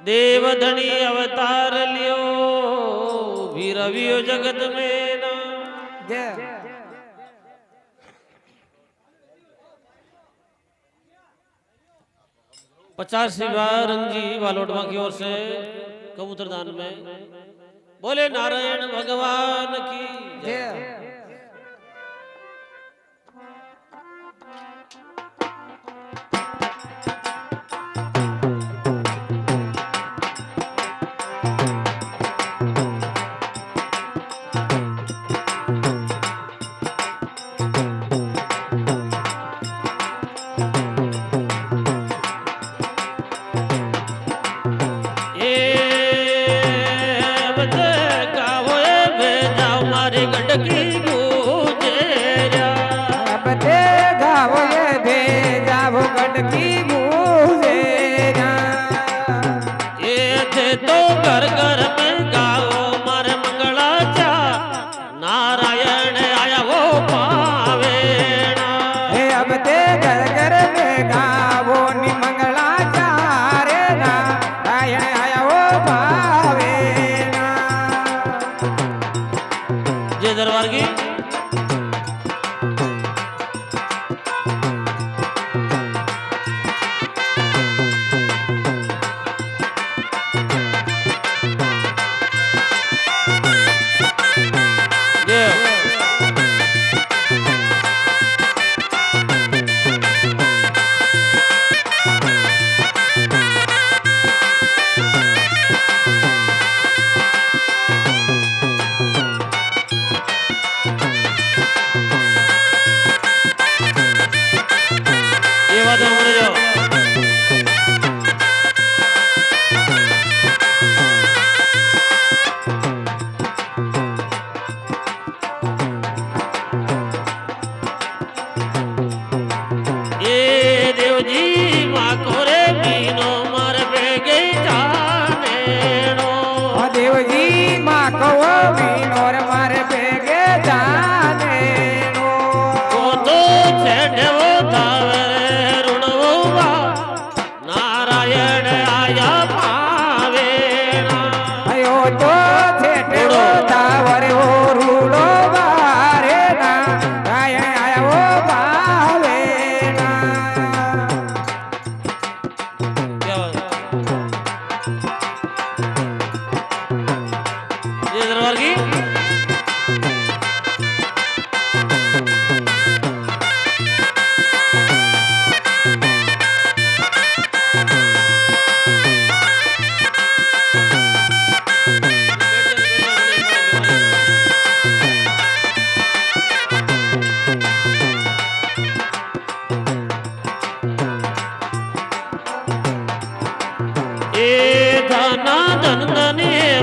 देवधनी अवतार लियो भी रवियो जगत में ना पचास रंगी वालोटवा की ओर से कबूतर दान में बोले नारायण भगवान की जय। तो घर घर में गाओ मारे मंगला चा नारायण आया वो पावेना। हे अब ते घर घर में गाओ नी मंगला चा रे नारायण आया वो पावेना। जय दरबार की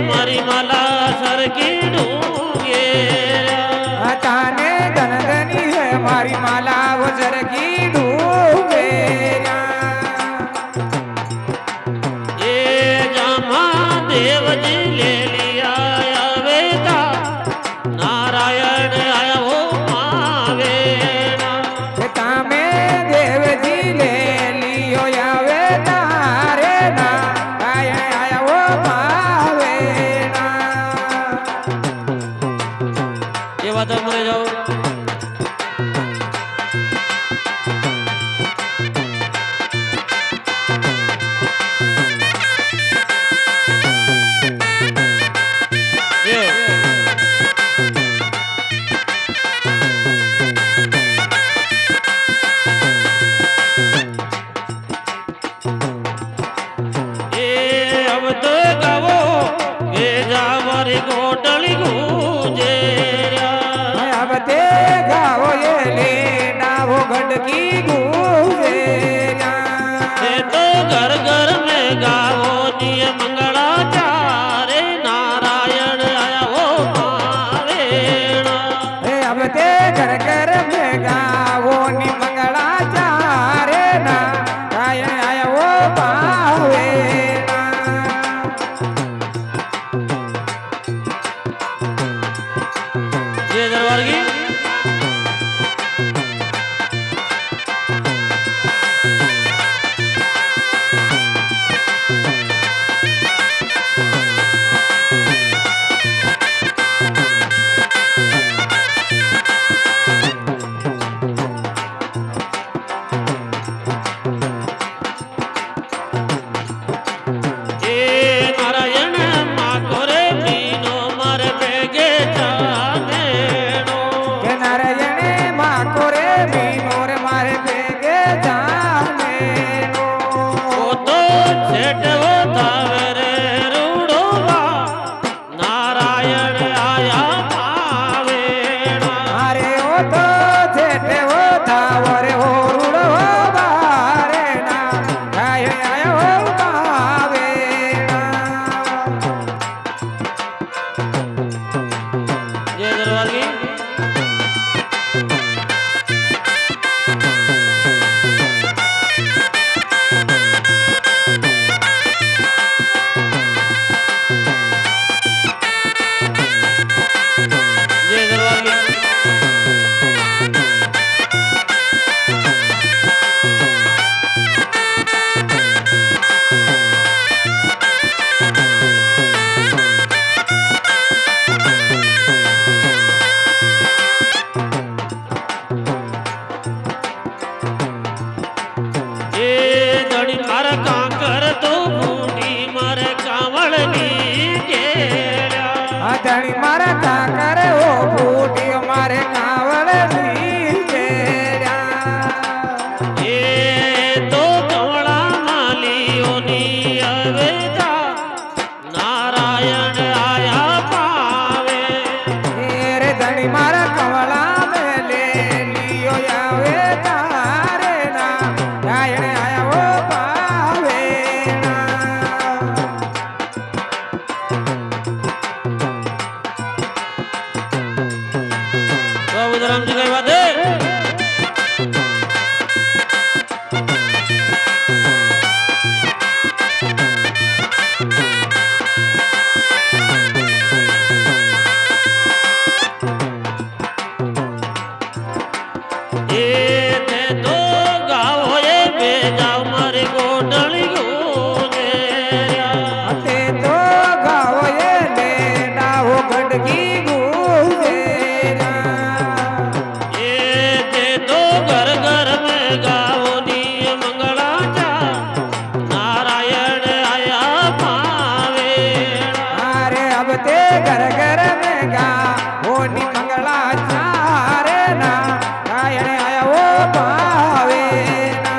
मारी माला सर की ढूंगे ताने धन धनी है मारी माला वो सर की ढूंगे। ये जामा देव जी ले लिया वेदा नारायण आया वो मावेना। तामे देव जी ले लियो या वेदा रे नारायण आया वो मावेना। ये बात मरे जाओ गोटली गूंजे अब ते गाओ ये लेना वो घटकी गूंजे। तो घर घर में गाओ निय मंगला चारे नारायण आया वो पावेना। अब ते घर घर में गाओ नि मंगला चारे नारायण आया वो पावेना। दरबार की જેઠવો થાવે રે રૂડો વા નારાયણ આયા પાવેણા અરે ઓ તો જેઠે ઓ થાવો રે ઓ રૂડો બારે ના આયો પાવેણા જય દરબારજી જય દરબારજી એ દડી મારા કાંકર તો ભૂંડી મારે કાવળની ઘેર્યા આધણી મારા કાકર ઓ ફૂટી મારે કાવળ એ તો કવળા માલીઓની અવેદા નારાયણ આયા પાવે રે ધણી મારા કવળા મેલે લીયો આવે તારે ના નાયણ આયો પાવે બાબુરામજી કઈ વાત હે એ તે તો ગાવો એ બેજાવ મારે ગોડળી ગોને તે તો ગાવો એ લેડાઓ ગડગી ગુજેરા એ તે તો ઘર ઘર में ગાવો ની મંગળા ચા નારાયણ આયા પાવે अरे अब ते घर घर में गा होनी मंगला चारे ना नायण आया वो पावे ना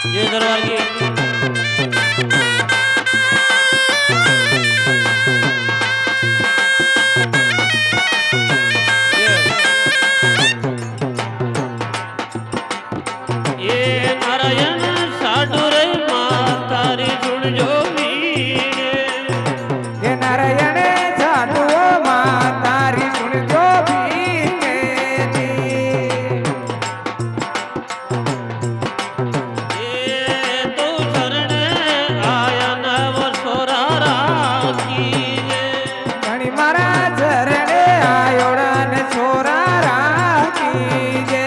જય દરબારજી એ નારાયણ સાડુ રે માતારી સુણજો વીણે ये नारायण साधु मां तारी सुन जो भीने दी એ તો શરણે આયા નવ સોરા રાખી ઘણી મારા ચરણે આયોડા ને છોરા રાખી જે